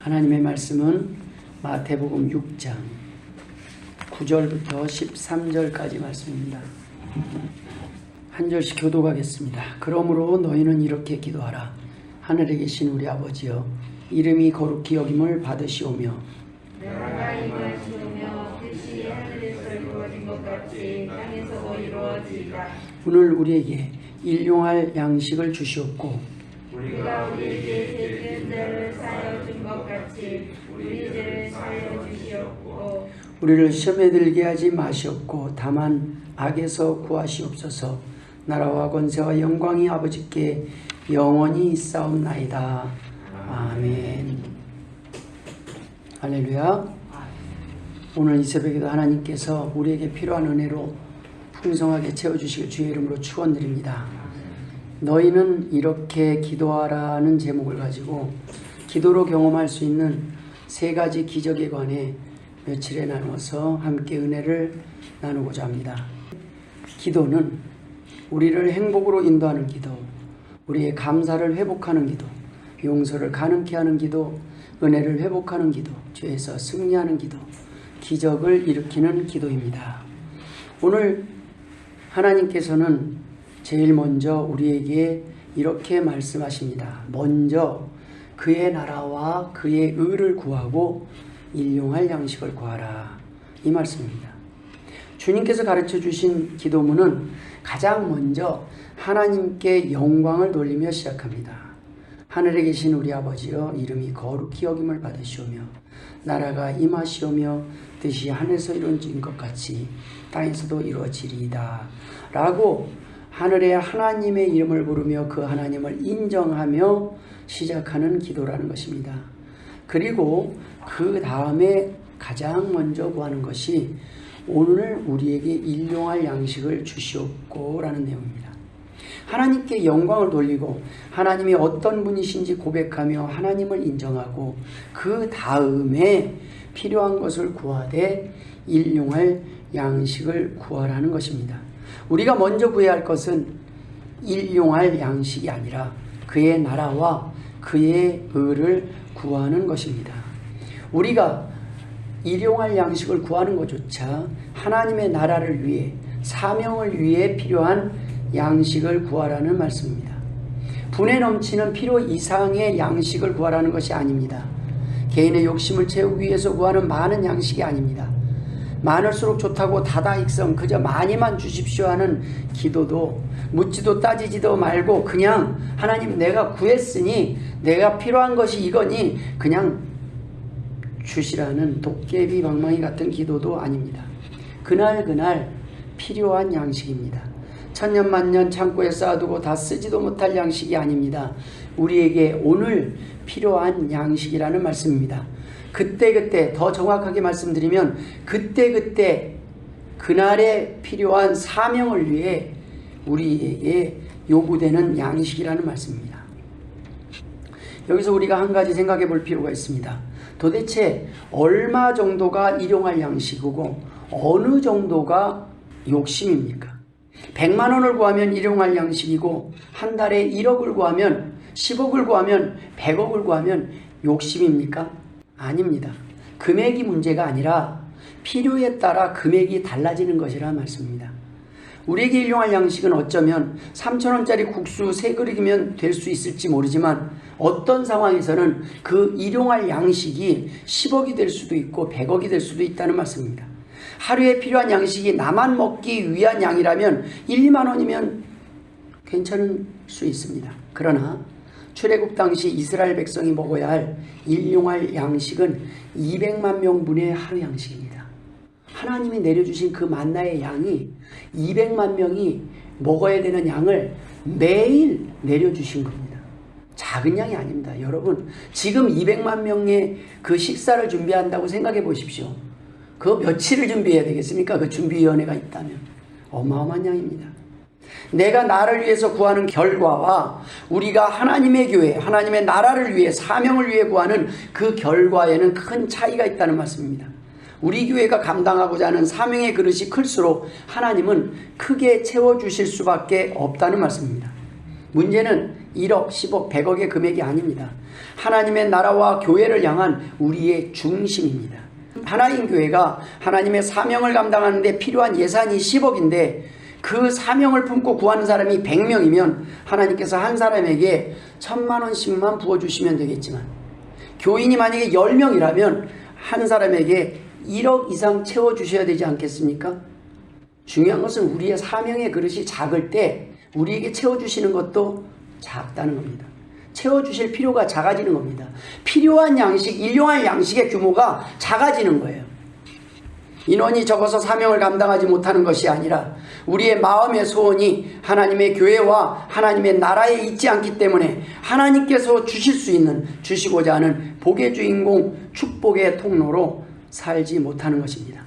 하나님의 말씀은 마태복음 6장 9절부터 13절까지 말씀입니다. 한 절씩 교독하겠습니다. 그러므로 너희는 이렇게 기도하라. 하늘에 계신 우리 아버지여, 이름이 거룩히 여김을 받으시오며 나라가 임하시오며 뜻이 하늘에서 이루어진 것 같이 땅에서도 이루어지이다. 오늘 우리에게 일용할 양식을 주시옵고 우리가 우리에게 죄진 자를 사하여 준 것 같이 우리 죄를 사하여 주시옵고 우리를 시험에 들게 하지 마시옵고 다만 악에서 구하시옵소서. 나라와 권세와 영광이 아버지께 영원히 있사옵나이다. 아멘. 할렐루야. 오늘 이 새벽에도 하나님께서 우리에게 필요한 은혜로 풍성하게 채워주시길 주의 이름으로 축원드립니다. 너희는 이렇게 기도하라는 제목을 가지고 기도로 경험할 수 있는 세 가지 기적에 관해 며칠에 나누어서 함께 은혜를 나누고자 합니다. 기도는 우리를 행복으로 인도하는 기도, 우리의 감사를 회복하는 기도, 용서를 가능케 하는 기도, 은혜를 회복하는 기도, 죄에서 승리하는 기도, 기적을 일으키는 기도입니다. 오늘 하나님께서는 제일 먼저 우리에게 이렇게 말씀하십니다. 먼저 그의 나라와 그의 의를 구하고 일용할 양식을 구하라. 이 말씀입니다. 주님께서 가르쳐 주신 기도문은 가장 먼저 하나님께 영광을 돌리며 시작합니다. 하늘에 계신 우리 아버지여, 이름이 거룩히 여김을 받으시오며 나라가 임하시오며 뜻이 하늘에서 이루어진 것 같이 땅에서도 이루어지리이다. 라고 하늘의 하나님의 이름을 부르며 그 하나님을 인정하며 시작하는 기도라는 것입니다. 그리고 그 다음에 가장 먼저 구하는 것이 오늘 우리에게 일용할 양식을 주시옵고 라는 내용입니다. 하나님께 영광을 돌리고 하나님이 어떤 분이신지 고백하며 하나님을 인정하고 그 다음에 필요한 것을 구하되 일용할 양식을 구하라는 것입니다. 우리가 먼저 구해야 할 것은 일용할 양식이 아니라 그의 나라와 그의 의를 구하는 것입니다. 우리가 일용할 양식을 구하는 것조차 하나님의 나라를 위해, 사명을 위해 필요한 양식을 구하라는 말씀입니다. 분에 넘치는 필요 이상의 양식을 구하라는 것이 아닙니다. 개인의 욕심을 채우기 위해서 구하는 많은 양식이 아닙니다. 많을수록 좋다고 다다익성 그저 많이만 주십시오 하는 기도도 묻지도 따지지도 말고 그냥 하나님 내가 구했으니 내가 필요한 것이 이거니 그냥 주시라는 도깨비 방망이 같은 기도도 아닙니다. 그날 필요한 양식입니다. 천년만년 창고에 쌓아두고 다 쓰지도 못할 양식이 아닙니다. 우리에게 오늘 필요한 양식이라는 말씀입니다. 그때 더 정확하게 말씀드리면 그때 그날에 필요한 사명을 위해 우리에게 요구되는 양식이라는 말씀입니다. 여기서 우리가 한 가지 생각해 볼 필요가 있습니다. 도대체 얼마 정도가 일용할 양식이고 어느 정도가 욕심입니까? 100만 원을 구하면 일용할 양식이고 한 달에 1억을 구하면 10억을 구하면 100억을 구하면 욕심입니까? 아닙니다. 금액이 문제가 아니라 필요에 따라 금액이 달라지는 것이라 말씀입니다. 우리에게 일용할 양식은 어쩌면 3,000원짜리 국수 3그릇이면 될 수 있을지 모르지만 어떤 상황에서는 그 일용할 양식이 10억이 될 수도 있고 100억이 될 수도 있다는 말씀입니다. 하루에 필요한 양식이 나만 먹기 위한 양이라면 1, 2만 원이면 괜찮을 수 있습니다. 그러나 출애굽 당시 이스라엘 백성이 먹어야 할 일용할 양식은 200만 명분의 하루 양식입니다. 하나님이 내려주신 그 만나의 양이 200만 명이 먹어야 되는 양을 매일 내려주신 겁니다. 작은 양이 아닙니다. 여러분, 지금 200만 명의 그 식사를 준비한다고 생각해 보십시오. 그 며칠을 준비해야 되겠습니까? 그 준비위원회가 있다면. 어마어마한 양입니다. 내가 나를 위해서 구하는 결과와 우리가 하나님의 교회, 하나님의 나라를 위해, 사명을 위해 구하는 그 결과에는 큰 차이가 있다는 말씀입니다. 우리 교회가 감당하고자 하는 사명의 그릇이 클수록 하나님은 크게 채워주실 수밖에 없다는 말씀입니다. 문제는 1억, 10억, 100억의 금액이 아닙니다. 하나님의 나라와 교회를 향한 우리의 중심입니다. 하나님 교회가 하나님의 사명을 감당하는 데 필요한 예산이 10억인데 그 사명을 품고 구하는 사람이 100명이면 하나님께서 한 사람에게 1000만 원씩만 부어주시면 되겠지만, 교인이 만약에 10명이라면 한 사람에게 1억 이상 채워주셔야 되지 않겠습니까? 중요한 것은 우리의 사명의 그릇이 작을 때 우리에게 채워주시는 것도 작다는 겁니다. 채워주실 필요가 작아지는 겁니다. 필요한 양식, 일용할 양식의 규모가 작아지는 거예요. 인원이 적어서 사명을 감당하지 못하는 것이 아니라 우리의 마음의 소원이 하나님의 교회와 하나님의 나라에 있지 않기 때문에 하나님께서 주실 수 있는, 주시고자 하는 복의 주인공, 축복의 통로로 살지 못하는 것입니다.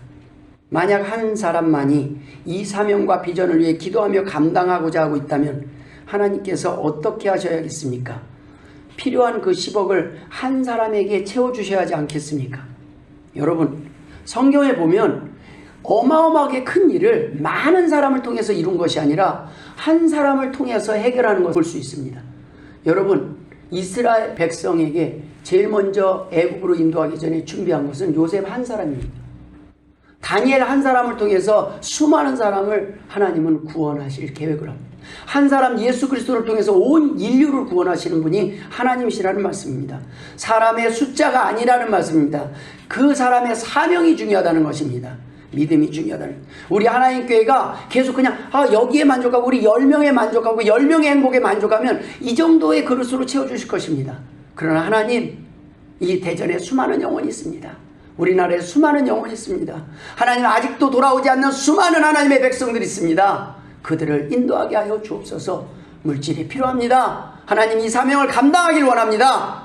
만약 한 사람만이 이 사명과 비전을 위해 기도하며 감당하고자 하고 있다면 하나님께서 어떻게 하셔야겠습니까? 필요한 그 10억을 한 사람에게 채워주셔야 하지 않겠습니까? 여러분, 성경에 보면 어마어마하게 큰 일을 많은 사람을 통해서 이룬 것이 아니라 한 사람을 통해서 해결하는 것을 볼 수 있습니다. 여러분, 이스라엘 백성에게 제일 먼저 애국으로 인도하기 전에 준비한 것은 요셉 한 사람입니다. 다니엘 한 사람을 통해서 수많은 사람을 하나님은 구원하실 계획을 합니다. 한 사람 예수 그리스도를 통해서 온 인류를 구원하시는 분이 하나님이시라는 말씀입니다. 사람의 숫자가 아니라는 말씀입니다. 그 사람의 사명이 중요하다는 것입니다. 믿음이 중요하다는. 우리 하나님 교회가 계속 그냥 여기에 만족하고 우리 10명에 만족하고 10명의 행복에 만족하면 이 정도의 그릇으로 채워주실 것입니다. 그러나 하나님, 이 대전에 수많은 영혼이 있습니다. 우리나라에 수많은 영혼이 있습니다. 하나님, 아직도 돌아오지 않는 수많은 하나님의 백성들이 있습니다. 그들을 인도하게 하여 주옵소서. 물질이 필요합니다. 하나님, 이 사명을 감당하길 원합니다.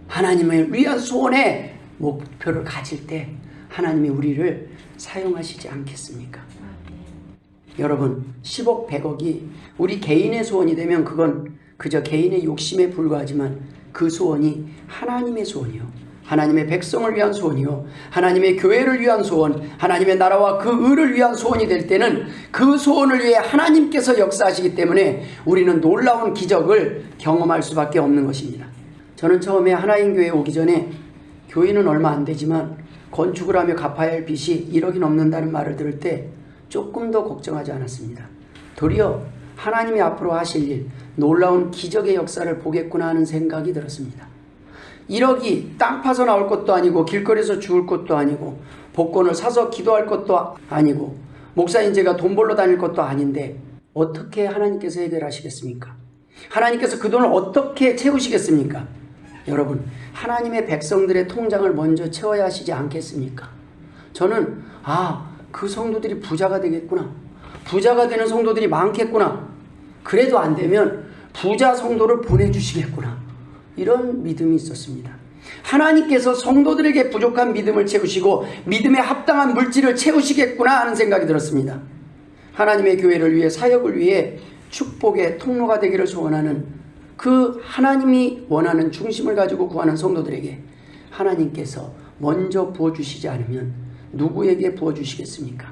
하나님을 위한 소원의 목표를 가질 때 하나님이 우리를 사용하시지 않겠습니까? 여러분, 10억, 100억이 우리 개인의 소원이 되면 그건 그저 개인의 욕심에 불과하지만 그 소원이 하나님의 소원이요, 하나님의 백성을 위한 소원이요, 하나님의 교회를 위한 소원, 하나님의 나라와 그 의를 위한 소원이 될 때는 그 소원을 위해 하나님께서 역사하시기 때문에 우리는 놀라운 기적을 경험할 수밖에 없는 것입니다. 저는 처음에 하나님 교회에 오기 전에 교인은 얼마 안 되지만 건축을 하며 갚아야 할 빚이 1억이 넘는다는 말을 들을 때 조금 더 걱정하지 않았습니다. 도리어 하나님이 앞으로 하실 일, 놀라운 기적의 역사를 보겠구나 하는 생각이 들었습니다. 1억이 땅 파서 나올 것도 아니고 길거리에서 죽을 것도 아니고 복권을 사서 기도할 것도 아니고 목사인 제가 돈 벌러 다닐 것도 아닌데 어떻게 하나님께서 해결하시겠습니까? 하나님께서 그 돈을 어떻게 채우시겠습니까? 여러분, 하나님의 백성들의 통장을 먼저 채워야 하시지 않겠습니까? 저는 그 성도들이 부자가 되겠구나, 부자가 되는 성도들이 많겠구나, 그래도 안 되면 부자 성도를 보내주시겠구나, 이런 믿음이 있었습니다. 하나님께서 성도들에게 부족한 믿음을 채우시고 믿음에 합당한 물질을 채우시겠구나 하는 생각이 들었습니다. 하나님의 교회를 위해, 사역을 위해 축복의 통로가 되기를 소원하는 그 하나님이 원하는 중심을 가지고 구하는 성도들에게 하나님께서 먼저 부어주시지 않으면 누구에게 부어주시겠습니까?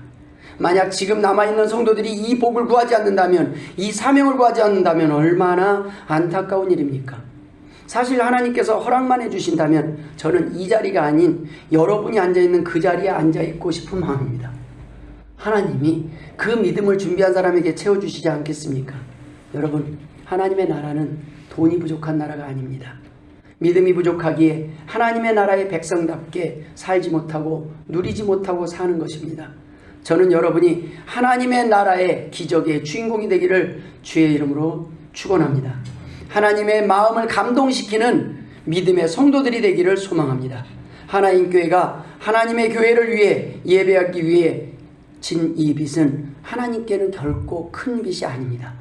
만약 지금 남아있는 성도들이 이 복을 구하지 않는다면, 이 사명을 구하지 않는다면 얼마나 안타까운 일입니까? 사실 하나님께서 허락만 해주신다면 저는 이 자리가 아닌 여러분이 앉아있는 그 자리에 앉아있고 싶은 마음입니다. 하나님이 그 믿음을 준비한 사람에게 채워주시지 않겠습니까? 여러분, 하나님의 나라는 돈이 부족한 나라가 아닙니다. 믿음이 부족하기에 하나님의 나라의 백성답게 살지 못하고 누리지 못하고 사는 것입니다. 저는 여러분이 하나님의 나라의 기적의 주인공이 되기를 주의 이름으로 축원합니다. 하나님의 마음을 감동시키는 믿음의 성도들이 되기를 소망합니다. 하나님 교회가 하나님의 교회를 위해 예배하기 위해 진 이 빚은 하나님께는 결코 큰 빚이 아닙니다.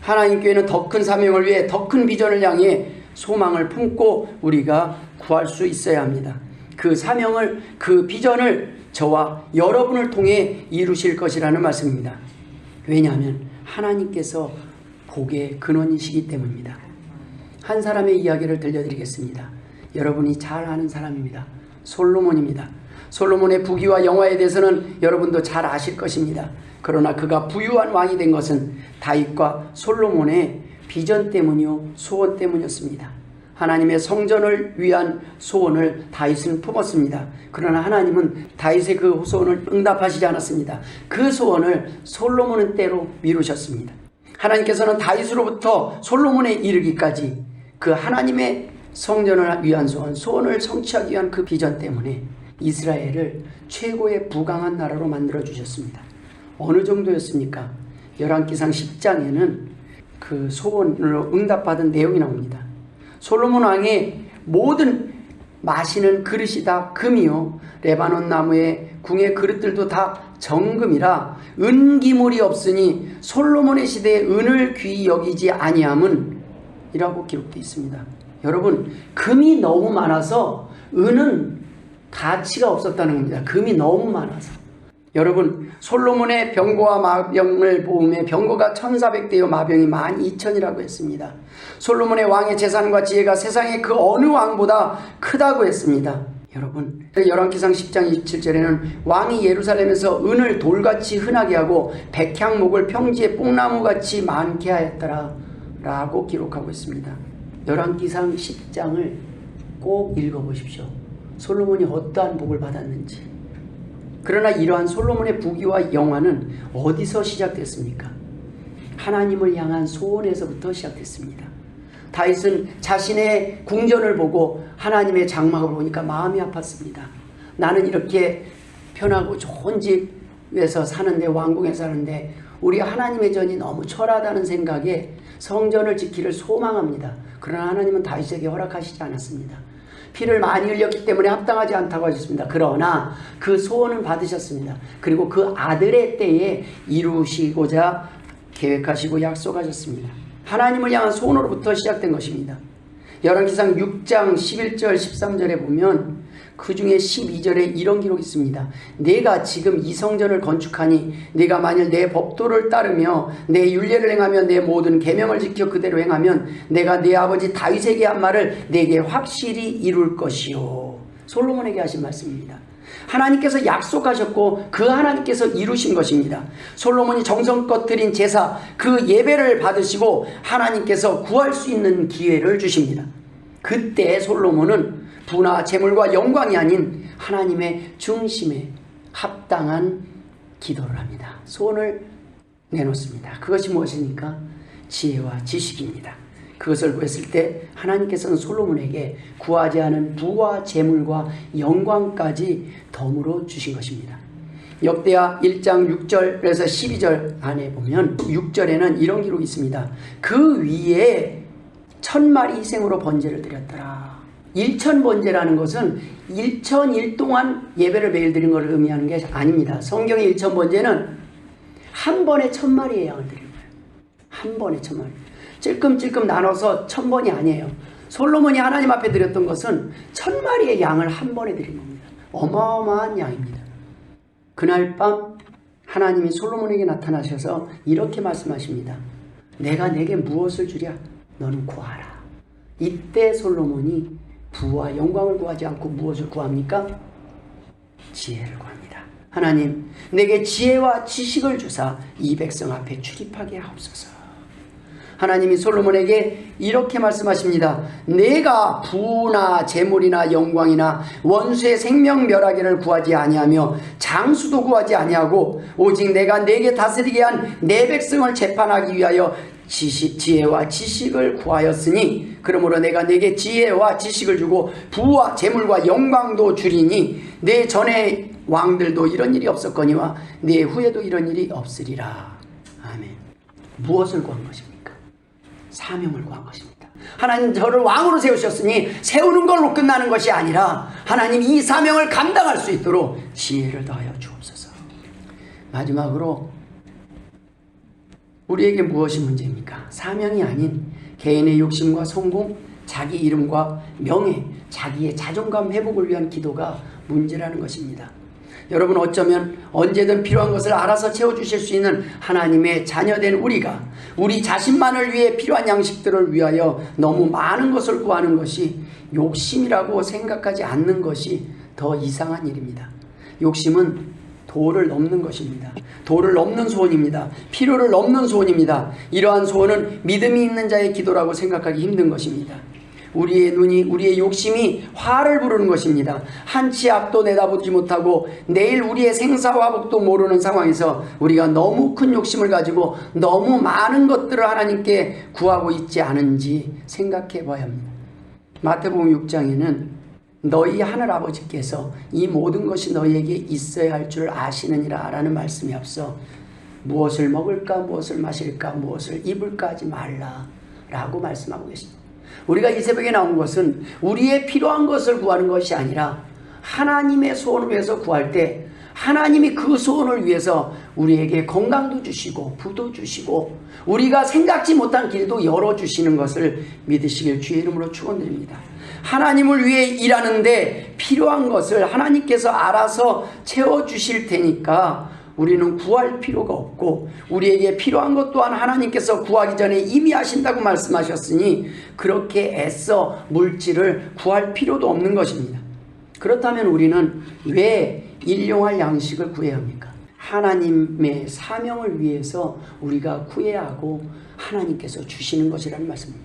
하나님 교회는 더 큰 사명을 위해 더 큰 비전을 향해 소망을 품고 우리가 구할 수 있어야 합니다. 그 사명을, 그 비전을 저와 여러분을 통해 이루실 것이라는 말씀입니다. 왜냐하면 하나님께서 복의 근원이시기 때문입니다. 한 사람의 이야기를 들려드리겠습니다. 여러분이 잘 아는 사람입니다. 솔로몬입니다. 솔로몬의 부귀와 영화에 대해서는 여러분도 잘 아실 것입니다. 그러나 그가 부유한 왕이 된 것은 다윗과 솔로몬의 비전 때문이요 소원 때문이었습니다. 하나님의 성전을 위한 소원을 다윗은 품었습니다. 그러나 하나님은 다윗의 그 소원을 응답하시지 않았습니다. 그 소원을 솔로몬은 때로 미루셨습니다. 하나님께서는 다윗으로부터 솔로몬에 이르기까지 그 하나님의 성전을 위한 소원을 성취하기 위한 그 비전 때문에 이스라엘을 최고의 부강한 나라로 만들어 주셨습니다. 어느 정도였습니까? 열왕기상 10장에는 그 소원으로 응답받은 내용이 나옵니다. 솔로몬 왕의 모든 마시는 그릇이 다 금이요 레바논 나무의 궁의 그릇들도 다 정금이라 은기물이 없으니 솔로몬의 시대에 은을 귀히 여기지 아니함은 이라고 기록되어 있습니다. 여러분, 금이 너무 많아서 은은 가치가 없었다는 겁니다. 금이 너무 많아서. 여러분, 솔로몬의 병거와 마병을 보음에 병거가 1400대요 마병이 12000이라고 했습니다. 솔로몬의 왕의 재산과 지혜가 세상의 그 어느 왕보다 크다고 했습니다. 여러분, 열왕기상 10장 27절에는 왕이 예루살렘에서 은을 돌같이 흔하게 하고 백향목을 평지에 뽕나무같이 많게 하였더라 라고 기록하고 있습니다. 열왕기상 10장을 꼭 읽어보십시오. 솔로몬이 어떠한 복을 받았는지. 그러나 이러한 솔로몬의 부귀와 영화는 어디서 시작됐습니까? 하나님을 향한 소원에서부터 시작됐습니다. 다윗은 자신의 궁전을 보고 하나님의 장막을 보니까 마음이 아팠습니다. 나는 이렇게 편하고 좋은 집에서 사는데, 왕궁에 사는데 우리 하나님의 전이 너무 초라하다는 생각에 성전을 지키를 소망합니다. 그러나 하나님은 다윗에게 허락하시지 않았습니다. 피를 많이 흘렸기 때문에 합당하지 않다고 하셨습니다. 그러나 그 소원은 받으셨습니다. 그리고 그 아들의 때에 이루시고자 계획하시고 약속하셨습니다. 하나님을 향한 소원으로부터 시작된 것입니다. 열왕기상 6장 11절 13절에 보면 그 중에 12절에 이런 기록이 있습니다. 내가 지금 이 성전을 건축하니 내가 만일 내 법도를 따르며 내 율례를 행하며 내 모든 계명을 지켜 그대로 행하면 내가 내 아버지 다윗에게 한 말을 내게 확실히 이룰 것이요. 솔로몬에게 하신 말씀입니다. 하나님께서 약속하셨고 그 하나님께서 이루신 것입니다. 솔로몬이 정성껏 드린 제사, 그 예배를 받으시고 하나님께서 구할 수 있는 기회를 주십니다. 그때 솔로몬은 부나 재물과 영광이 아닌 하나님의 중심에 합당한 기도를 합니다. 소원을 내놓습니다. 그것이 무엇입니까? 지혜와 지식입니다. 그것을 구했을 때 하나님께서는 솔로몬에게 구하지 않은 부와 재물과 영광까지 덤으로 주신 것입니다. 역대하 1장 6절에서 12절 안에 보면 6절에는 이런 기록이 있습니다. 그 위에 1000마리 희생으로 번제를 드렸더라. 1000번제라는 것은 1000일 동안 예배를 매일 드린 것을 의미하는 게 아닙니다. 성경의 1000번제는 한 번에 1000마리의 양을 드린 거예요. 한 번에 1000마리. 찔끔찔끔 나눠서 1000번이 아니에요. 솔로몬이 하나님 앞에 드렸던 것은 1000마리의 양을 한 번에 드린 겁니다. 어마어마한 양입니다. 그날 밤 하나님이 솔로몬에게 나타나셔서 이렇게 말씀하십니다. 내가 내게 무엇을 주랴? 너는 구하라. 이때 솔로몬이 부와 영광을 구하지 않고 무엇을 구합니까? 지혜를 구합니다. 하나님, 내게 지혜와 지식을 주사 이 백성 앞에 출입하게 하옵소서. 하나님이 솔로몬에게 이렇게 말씀하십니다. 내가 부나 재물이나 영광이나 원수의 생명 멸하기를 구하지 아니하며 장수도 구하지 아니하고 오직 내가 내게 다스리게 한 내 백성을 재판하기 위하여 지혜와 지식을 구하였으니 그러므로 내가 내게 지혜와 지식을 주고 부와 재물과 영광도 주리니 내 전에 왕들도 이런 일이 없었거니와 내 후에도 이런 일이 없으리라. 아멘. 무엇을 구한 것입니까? 사명을 구한 것입니다. 하나님 저를 왕으로 세우셨으니 세우는 걸로 끝나는 것이 아니라 하나님 이 사명을 감당할 수 있도록 지혜를 더하여 주옵소서. 마지막으로 우리에게 무엇이 문제입니까? 사명이 아닌 개인의 욕심과 성공, 자기 이름과 명예, 자기의 자존감 회복을 위한 기도가 문제라는 것입니다. 여러분, 어쩌면 언제든 필요한 것을 알아서 채워주실 수 있는 하나님의 자녀된 우리가 우리 자신만을 위해 필요한 양식들을 위하여 너무 많은 것을 구하는 것이 욕심이라고 생각하지 않는 것이 더 이상한 일입니다. 욕심은 도를 넘는 것입니다. 도를 넘는 소원입니다. 필요를 넘는 소원입니다. 이러한 소원은 믿음이 있는 자의 기도라고 생각하기 힘든 것입니다. 우리의 눈이, 우리의 욕심이 화를 부르는 것입니다. 한치 앞도 내다보지 못하고 내일 우리의 생사화복도 모르는 상황에서 우리가 너무 큰 욕심을 가지고 너무 많은 것들을 하나님께 구하고 있지 않은지 생각해 봐야 합니다. 마태복음 6장에는 너희 하늘아버지께서 이 모든 것이 너희에게 있어야 할 줄 아시느니라 라는 말씀이 앞서 무엇을 먹을까, 무엇을 마실까, 무엇을 입을까 하지 말라 라고 말씀하고 계십니다. 우리가 이 새벽에 나온 것은 우리의 필요한 것을 구하는 것이 아니라 하나님의 소원을 위해서 구할 때 하나님이 그 소원을 위해서 우리에게 건강도 주시고 부도 주시고 우리가 생각지 못한 길도 열어주시는 것을 믿으시길 주의 이름으로 축원드립니다. 하나님을 위해 일하는데 필요한 것을 하나님께서 알아서 채워주실 테니까 우리는 구할 필요가 없고 우리에게 필요한 것 또한 하나님께서 구하기 전에 이미 하신다고 말씀하셨으니 그렇게 애써 물질을 구할 필요도 없는 것입니다. 그렇다면 우리는 왜 일용할 양식을 구해야 합니까? 하나님의 사명을 위해서 우리가 구해야 하고 하나님께서 주시는 것이라는 말씀입니다.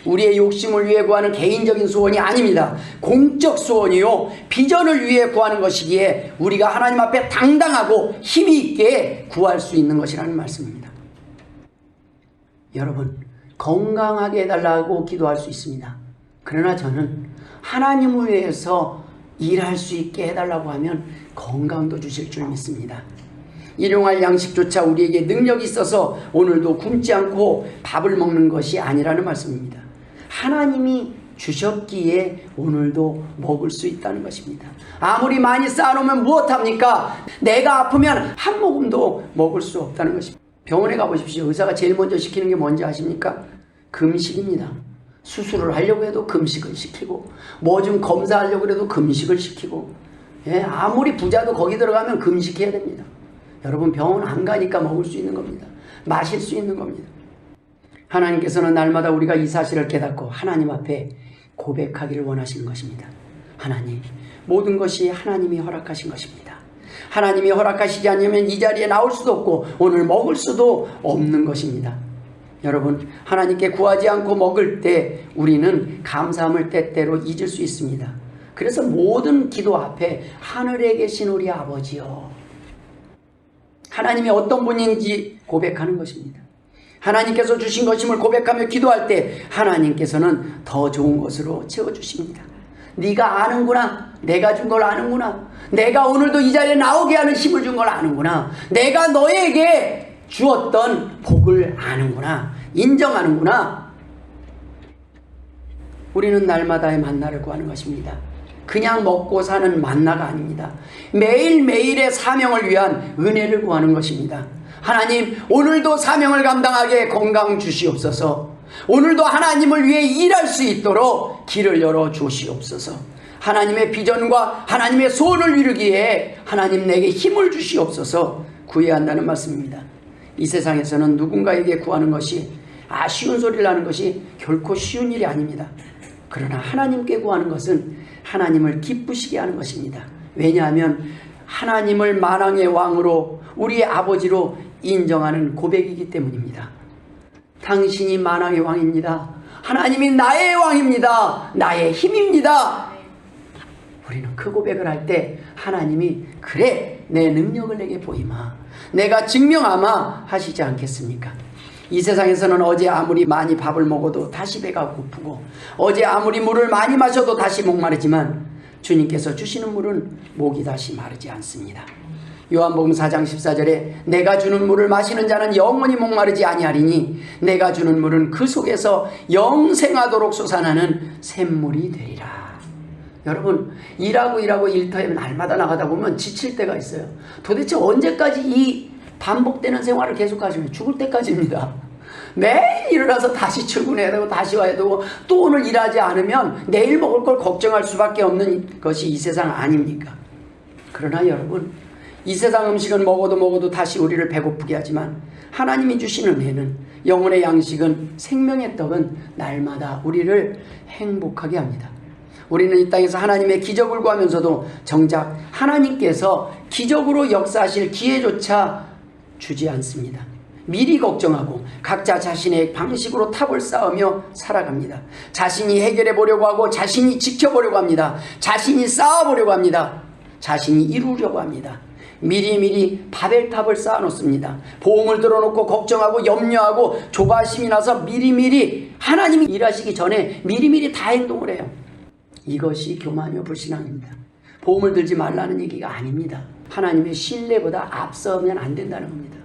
우리의 욕심을 위해 구하는 개인적인 소원이 아닙니다. 공적 소원이요 비전을 위해 구하는 것이기에 우리가 하나님 앞에 당당하고 힘이 있게 구할 수 있는 것이라는 말씀입니다. 여러분, 건강하게 해달라고 기도할 수 있습니다. 그러나 저는 하나님을 위해서 일할 수 있게 해달라고 하면 건강도 주실 줄 믿습니다. 일용할 양식조차 우리에게 능력이 있어서 오늘도 굶지 않고 밥을 먹는 것이 아니라는 말씀입니다. 하나님이 주셨기에 오늘도 먹을 수 있다는 것입니다. 아무리 많이 쌓아놓으면 무엇합니까? 내가 아프면 한 모금도 먹을 수 없다는 것입니다. 병원에 가보십시오. 의사가 제일 먼저 시키는 게 뭔지 아십니까? 금식입니다. 수술을 하려고 해도 금식을 시키고 뭐 좀 검사하려고 해도 금식을 시키고 아무리 부자도 거기 들어가면 금식해야 됩니다. 여러분, 병원 안 가니까 먹을 수 있는 겁니다. 마실 수 있는 겁니다. 하나님께서는 날마다 우리가 이 사실을 깨닫고 하나님 앞에 고백하기를 원하시는 것입니다. 하나님, 모든 것이 하나님이 허락하신 것입니다. 하나님이 허락하시지 않으면 이 자리에 나올 수도 없고 오늘 먹을 수도 없는 것입니다. 여러분, 하나님께 구하지 않고 먹을 때 우리는 감사함을 때때로 잊을 수 있습니다. 그래서 모든 기도 앞에 하늘에 계신 우리 아버지요, 하나님이 어떤 분인지 고백하는 것입니다. 하나님께서 주신 것임을 고백하며 기도할 때 하나님께서는 더 좋은 것으로 채워주십니다. 네가 아는구나. 내가 준 걸 아는구나. 내가 오늘도 이 자리에 나오게 하는 힘을 준 걸 아는구나. 내가 너에게 주었던 복을 아는구나. 인정하는구나. 우리는 날마다의 만나를 구하는 것입니다. 그냥 먹고 사는 만나가 아닙니다. 매일매일의 사명을 위한 은혜를 구하는 것입니다. 하나님, 오늘도 사명을 감당하게 건강 주시옵소서. 오늘도 하나님을 위해 일할 수 있도록 길을 열어 주시옵소서. 하나님의 비전과 하나님의 소원을 이루기에 하나님 내게 힘을 주시옵소서 구해야 한다는 말씀입니다. 이 세상에서는 누군가에게 구하는 것이 아쉬운 소리를 하는 것이 결코 쉬운 일이 아닙니다. 그러나 하나님께 구하는 것은 하나님을 기쁘시게 하는 것입니다. 왜냐하면 하나님을 만왕의 왕으로 우리의 아버지로 인정하는 고백이기 때문입니다. 당신이 만왕의 왕입니다. 하나님이 나의 왕입니다. 나의 힘입니다. 우리는 그 고백을 할 때 하나님이 그래, 내 능력을 내게 보이마, 내가 증명하마 하시지 않겠습니까? 이 세상에서는 어제 아무리 많이 밥을 먹어도 다시 배가 고프고 어제 아무리 물을 많이 마셔도 다시 목마르지만 주님께서 주시는 물은 목이 다시 마르지 않습니다. 요한복음 4장 14절에 내가 주는 물을 마시는 자는 영원히 목마르지 아니하리니 내가 주는 물은 그 속에서 영생하도록 솟아나는 샘물이 되리라. 여러분, 일하고 일터에 날마다 나가다 보면 지칠 때가 있어요. 도대체 언제까지 이 반복되는 생활을 계속하시면 죽을 때까지입니다. 매일 일어나서 다시 출근해야 되고 다시 와야 되고 또 오늘 일하지 않으면 내일 먹을 걸 걱정할 수밖에 없는 것이 이 세상 아닙니까? 그러나 여러분, 이 세상 음식은 먹어도 다시 우리를 배고프게 하지만 하나님이 주시는 은혜는, 영혼의 양식은, 생명의 떡은 날마다 우리를 행복하게 합니다. 우리는 이 땅에서 하나님의 기적을 구하면서도 정작 하나님께서 기적으로 역사하실 기회조차 주지 않습니다. 미리 걱정하고 각자 자신의 방식으로 탑을 쌓으며 살아갑니다. 자신이 해결해 보려고 하고 자신이 지켜보려고 합니다. 자신이 쌓아보려고 합니다. 자신이 이루려고 합니다. 미리미리 바벨탑을 쌓아놓습니다. 보험을 들어놓고 걱정하고 염려하고 조바심이 나서 미리미리 하나님이 일하시기 전에 미리미리 다 행동을 해요. 이것이 교만이요 불신앙입니다. 보험을 들지 말라는 얘기가 아닙니다. 하나님의 신뢰보다 앞서면 안 된다는 겁니다.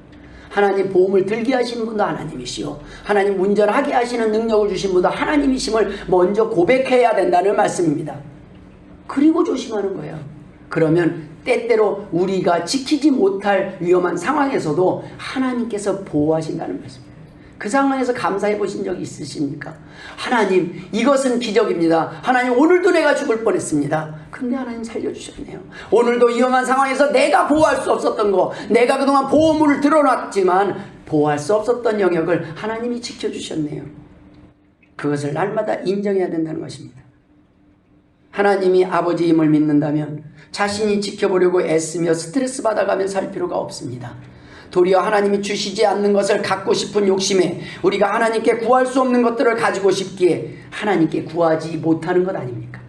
하나님 보험을 들게 하시는 분도 하나님이시오. 하나님 운전하게 하시는 능력을 주신 분도 하나님이심을 먼저 고백해야 된다는 말씀입니다. 그리고 조심하는 거예요. 그러면 때때로 우리가 지키지 못할 위험한 상황에서도 하나님께서 보호하신다는 말씀입니다. 그 상황에서 감사해 보신 적이 있으십니까? 하나님, 이것은 기적입니다. 하나님, 오늘도 내가 죽을 뻔했습니다. 근데 하나님 살려주셨네요. 오늘도 위험한 상황에서 내가 보호할 수 없었던 거, 내가 그동안 보호물을 들어놨지만 보호할 수 없었던 영역을 하나님이 지켜주셨네요. 그것을 날마다 인정해야 된다는 것입니다. 하나님이 아버지임을 믿는다면 자신이 지켜보려고 애쓰며 스트레스 받아가며 살 필요가 없습니다. 도리어 하나님이 주시지 않는 것을 갖고 싶은 욕심에 우리가 하나님께 구할 수 없는 것들을 가지고 싶기에 하나님께 구하지 못하는 것 아닙니까?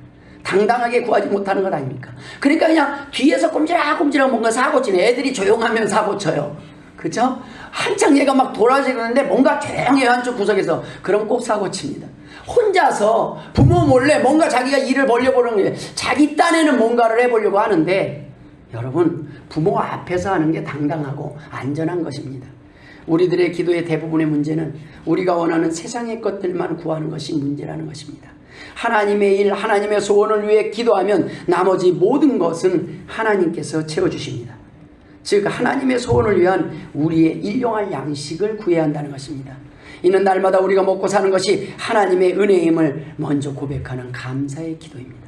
당당하게 구하지 못하는 것 아닙니까? 그러니까 그냥 뒤에서 꼼지락꼼지락 뭔가 사고치네. 애들이 조용하면 사고쳐요. 그죠? 한창 얘가 막 돌아지는데 뭔가 조용히 한쪽 구석에서 그럼 꼭 사고칩니다. 혼자서 부모 몰래 뭔가 자기가 일을 벌려보는 거예요. 자기 딴에는 뭔가를 해보려고 하는데 여러분, 부모 앞에서 하는 게 당당하고 안전한 것입니다. 우리들의 기도의 대부분의 문제는 우리가 원하는 세상의 것들만 구하는 것이 문제라는 것입니다. 하나님의 일, 하나님의 소원을 위해 기도하면 나머지 모든 것은 하나님께서 채워주십니다. 즉 하나님의 소원을 위한 우리의 일용할 양식을 구해야 한다는 것입니다. 이는 날마다 우리가 먹고 사는 것이 하나님의 은혜임을 먼저 고백하는 감사의 기도입니다.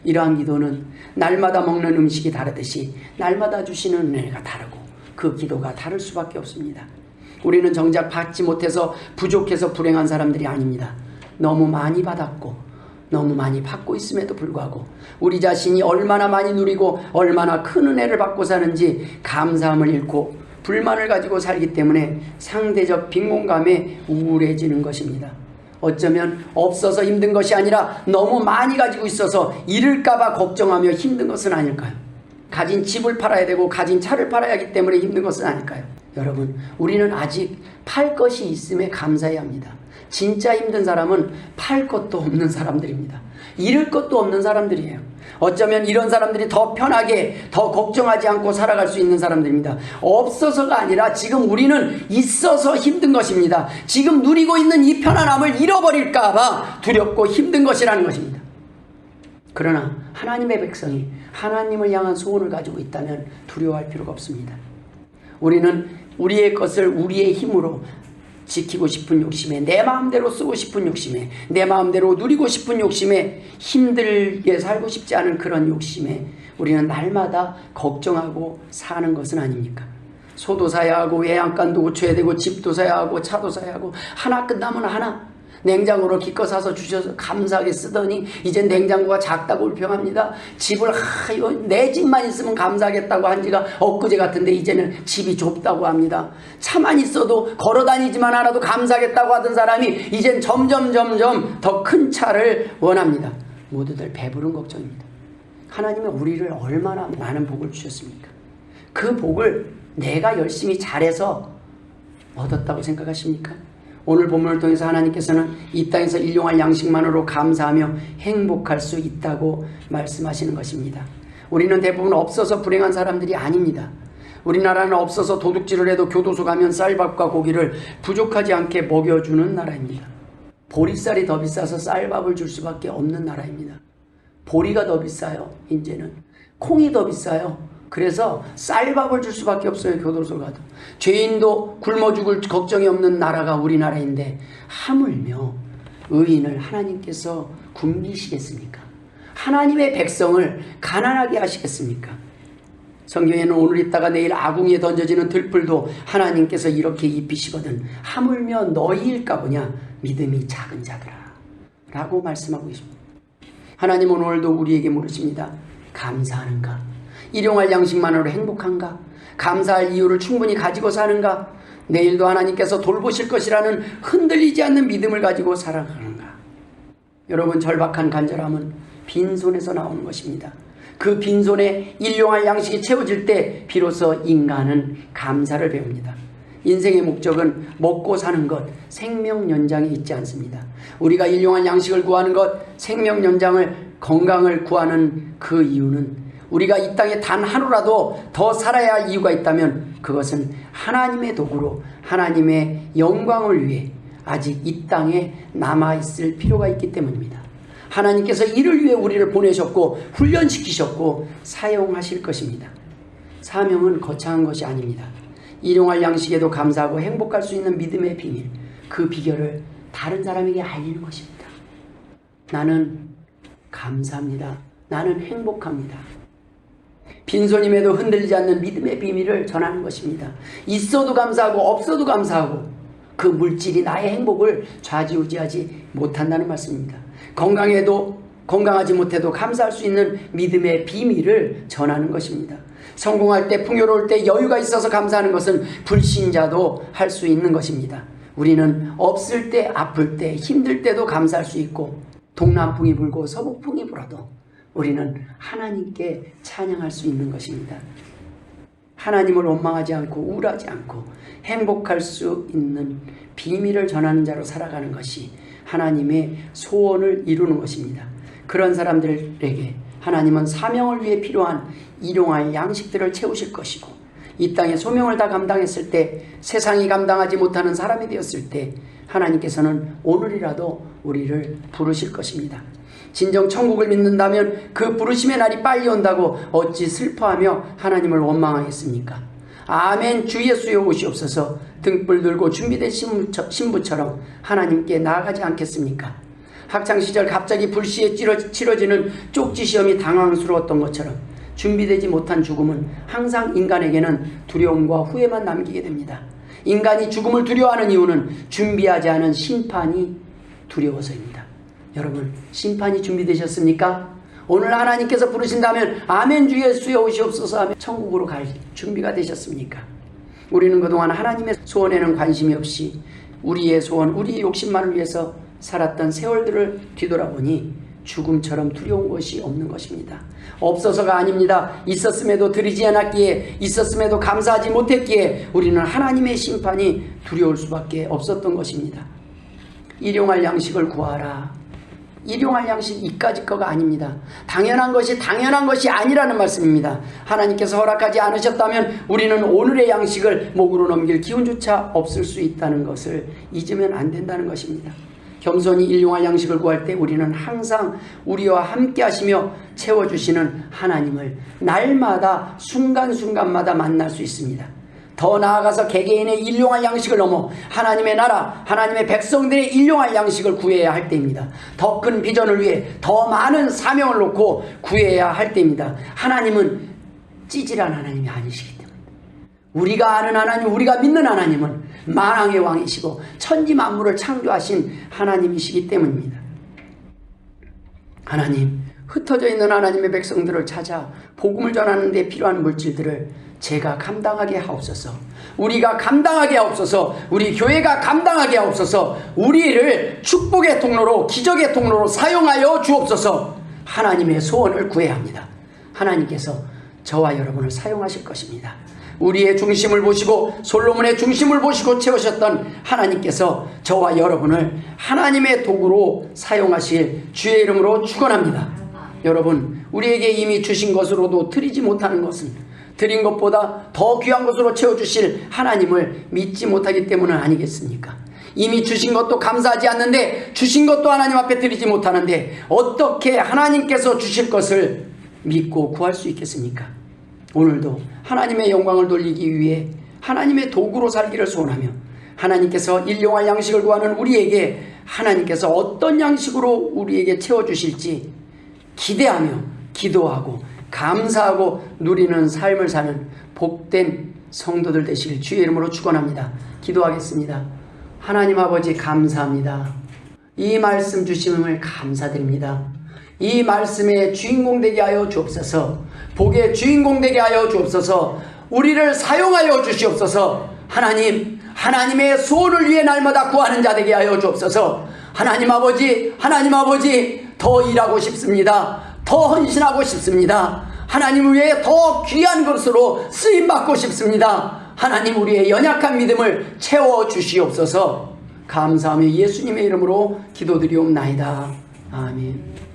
이러한 기도는 날마다 먹는 음식이 다르듯이 날마다 주시는 은혜가 다르고 그 기도가 다를 수밖에 없습니다. 우리는 정작 받지 못해서 부족해서 불행한 사람들이 아닙니다. 너무 많이 받았고 너무 많이 받고 있음에도 불구하고 우리 자신이 얼마나 많이 누리고 얼마나 큰 은혜를 받고 사는지 감사함을 잃고 불만을 가지고 살기 때문에 상대적 빈곤감에 우울해지는 것입니다. 어쩌면 없어서 힘든 것이 아니라 너무 많이 가지고 있어서 잃을까봐 걱정하며 힘든 것은 아닐까요? 가진 집을 팔아야 되고 가진 차를 팔아야 하기 때문에 힘든 것은 아닐까요? 여러분, 우리는 아직 팔 것이 있음에 감사해야 합니다. 진짜 힘든 사람은 팔 것도 없는 사람들입니다. 잃을 것도 없는 사람들이에요. 어쩌면 이런 사람들이 더 편하게 더 걱정하지 않고 살아갈 수 있는 사람들입니다. 없어서가 아니라 지금 우리는 있어서 힘든 것입니다. 지금 누리고 있는 이 편안함을 잃어버릴까 봐 두렵고 힘든 것이라는 것입니다. 그러나 하나님의 백성이 하나님을 향한 소원을 가지고 있다면 두려워할 필요가 없습니다. 우리는 우리의 것을 우리의 힘으로 지키고 싶은 욕심에, 내 마음대로 쓰고 싶은 욕심에, 내 마음대로 누리고 싶은 욕심에, 힘들게 살고 싶지 않은 그런 욕심에 우리는 날마다 걱정하고 사는 것은 아닙니까? 소도 사야 하고 외양간도 고쳐야 되고 집도 사야 하고 차도 사야 하고 하나 끝나면 하나, 냉장고를 기껏 사서 주셔서 감사하게 쓰더니 이제 냉장고가 작다고 불평합니다. 집을 이거 내 집만 있으면 감사하겠다고 한 지가 엊그제 같은데 이제는 집이 좁다고 합니다. 차만 있어도 걸어다니지만 않아도 감사하겠다고 하던 사람이 이젠 점점 더 큰 차를 원합니다. 모두들 배부른 걱정입니다. 하나님은 우리를 얼마나 많은 복을 주셨습니까? 그 복을 내가 열심히 잘해서 얻었다고 생각하십니까? 오늘 본문을 통해서 하나님께서는 이 땅에서 일용할 양식만으로 감사하며 행복할 수 있다고 말씀하시는 것입니다. 우리는 대부분 없어서 불행한 사람들이 아닙니다. 우리나라는 없어서 도둑질을 해도 교도소 가면 쌀밥과 고기를 부족하지 않게 먹여주는 나라입니다. 보리쌀이 더 비싸서 쌀밥을 줄 수밖에 없는 나라입니다. 보리가 더 비싸요. 이제는 콩이 더 비싸요. 그래서 쌀밥을 줄 수밖에 없어요. 교도소 가도. 죄인도 굶어 죽을 걱정이 없는 나라가 우리나라인데 하물며 의인을 하나님께서 굶기시겠습니까? 하나님의 백성을 가난하게 하시겠습니까? 성경에는 오늘 있다가 내일 아궁이에 던져지는 들풀도 하나님께서 이렇게 입히시거든 하물며 너희일까 보냐 믿음이 작은 자들아 라고 말씀하고 있습니다. 하나님은 오늘도 우리에게 물으십니다. 감사하는가? 일용할 양식만으로 행복한가? 감사할 이유를 충분히 가지고 사는가? 내일도 하나님께서 돌보실 것이라는 흔들리지 않는 믿음을 가지고 살아가는가? 여러분, 절박한 간절함은 빈손에서 나오는 것입니다. 그 빈손에 일용할 양식이 채워질 때 비로소 인간은 감사를 배웁니다. 인생의 목적은 먹고 사는 것, 생명 연장에 있지 않습니다. 우리가 일용할 양식을 구하는 것, 생명 연장을, 건강을 구하는 그 이유는 우리가 이 땅에 단 하루라도 더 살아야 할 이유가 있다면 그것은 하나님의 도구로 하나님의 영광을 위해 아직 이 땅에 남아있을 필요가 있기 때문입니다. 하나님께서 이를 위해 우리를 보내셨고 훈련시키셨고 사용하실 것입니다. 사명은 거창한 것이 아닙니다. 일용할 양식에도 감사하고 행복할 수 있는 믿음의 비밀, 그 비결을 다른 사람에게 알리는 것입니다. 나는 감사합니다. 나는 행복합니다. 빈손임에도 흔들리지 않는 믿음의 비밀을 전하는 것입니다. 있어도 감사하고 없어도 감사하고 그 물질이 나의 행복을 좌지우지하지 못한다는 말씀입니다. 건강하지 못해도 감사할 수 있는 믿음의 비밀을 전하는 것입니다. 성공할 때, 풍요로울 때, 여유가 있어서 감사하는 것은 불신자도 할 수 있는 것입니다. 우리는 없을 때, 아플 때, 힘들 때도 감사할 수 있고 동남풍이 불고 서북풍이 불어도 우리는 하나님께 찬양할 수 있는 것입니다. 하나님을 원망하지 않고 우울하지 않고 행복할 수 있는 비밀을 전하는 자로 살아가는 것이 하나님의 소원을 이루는 것입니다. 그런 사람들에게 하나님은 사명을 위해 필요한 일용할 양식들을 채우실 것이고 이 땅의 소명을 다 감당했을 때, 세상이 감당하지 못하는 사람이 되었을 때 하나님께서는 오늘이라도 우리를 부르실 것입니다. 진정 천국을 믿는다면 그 부르심의 날이 빨리 온다고 어찌 슬퍼하며 하나님을 원망하겠습니까? 아멘, 주 예수여 오시옵소서 등불 들고 준비된 신부처럼 하나님께 나아가지 않겠습니까? 학창시절 갑자기 불시에 치러지는 쪽지시험이 당황스러웠던 것처럼 준비되지 못한 죽음은 항상 인간에게는 두려움과 후회만 남기게 됩니다. 인간이 죽음을 두려워하는 이유는 준비하지 않은 심판이 두려워서입니다. 여러분, 심판이 준비되셨습니까? 오늘 하나님께서 부르신다면 아멘, 주 예수여 오시옵소서 하며 천국으로 갈 준비가 되셨습니까? 우리는 그동안 하나님의 소원에는 관심이 없이 우리의 소원, 우리의 욕심만을 위해서 살았던 세월들을 뒤돌아보니 죽음처럼 두려운 것이 없는 것입니다. 없어서가 아닙니다. 있었음에도 드리지 않았기에, 있었음에도 감사하지 못했기에 우리는 하나님의 심판이 두려울 수밖에 없었던 것입니다. 일용할 양식을 구하라. 일용할 양식 이까짓 거가 아닙니다. 당연한 것이 아니라는 말씀입니다. 하나님께서 허락하지 않으셨다면 우리는 오늘의 양식을 목으로 넘길 기운조차 없을 수 있다는 것을 잊으면 안 된다는 것입니다. 겸손히 일용할 양식을 구할 때 우리는 항상 우리와 함께 하시며 채워주시는 하나님을 날마다 순간순간마다 만날 수 있습니다. 더 나아가서 개개인의 일용할 양식을 넘어 하나님의 나라, 하나님의 백성들의 일용할 양식을 구해야 할 때입니다. 더 큰 비전을 위해 더 많은 사명을 놓고 구해야 할 때입니다. 하나님은 찌질한 하나님이 아니시기 때문에 우리가 아는 하나님, 우리가 믿는 하나님은 만왕의 왕이시고 천지 만물을 창조하신 하나님이시기 때문입니다. 하나님, 흩어져 있는 하나님의 백성들을 찾아 복음을 전하는 데 필요한 물질들을 제가 감당하게 하옵소서. 우리가 감당하게 하옵소서. 우리 교회가 감당하게 하옵소서. 우리를 축복의 통로로, 기적의 통로로 사용하여 주옵소서. 하나님의 소원을 구해야 합니다. 하나님께서 저와 여러분을 사용하실 것입니다. 우리의 중심을 보시고 솔로몬의 중심을 보시고 채우셨던 하나님께서 저와 여러분을 하나님의 도구로 사용하실 주의 이름으로 축원합니다. 여러분, 우리에게 이미 주신 것으로도 드리지 못하는 것은 드린 것보다 더 귀한 것으로 채워주실 하나님을 믿지 못하기 때문은 아니겠습니까? 이미 주신 것도 감사하지 않는데, 주신 것도 하나님 앞에 드리지 못하는데 어떻게 하나님께서 주실 것을 믿고 구할 수 있겠습니까? 오늘도 하나님의 영광을 돌리기 위해 하나님의 도구로 살기를 소원하며 하나님께서 일용할 양식을 구하는 우리에게 하나님께서 어떤 양식으로 우리에게 채워주실지 기대하며 기도하고 감사하고 누리는 삶을 사는 복된 성도들 되시길 주의 이름으로 축원합니다. 기도하겠습니다. 하나님 아버지, 감사합니다. 이 말씀 주심을 감사드립니다. 이 말씀의 주인공 되게 하여 주옵소서. 복의 주인공 되게 하여 주옵소서. 우리를 사용하여 주시옵소서. 하나님, 하나님의 소원을 위해 날마다 구하는 자 되게 하여 주옵소서. 하나님 아버지 더 일하고 싶습니다. 더 헌신하고 싶습니다. 하나님 위해 더 귀한 것으로 쓰임받고 싶습니다. 하나님, 우리의 연약한 믿음을 채워주시옵소서. 감사하며 예수님의 이름으로 기도드리옵나이다. 아멘.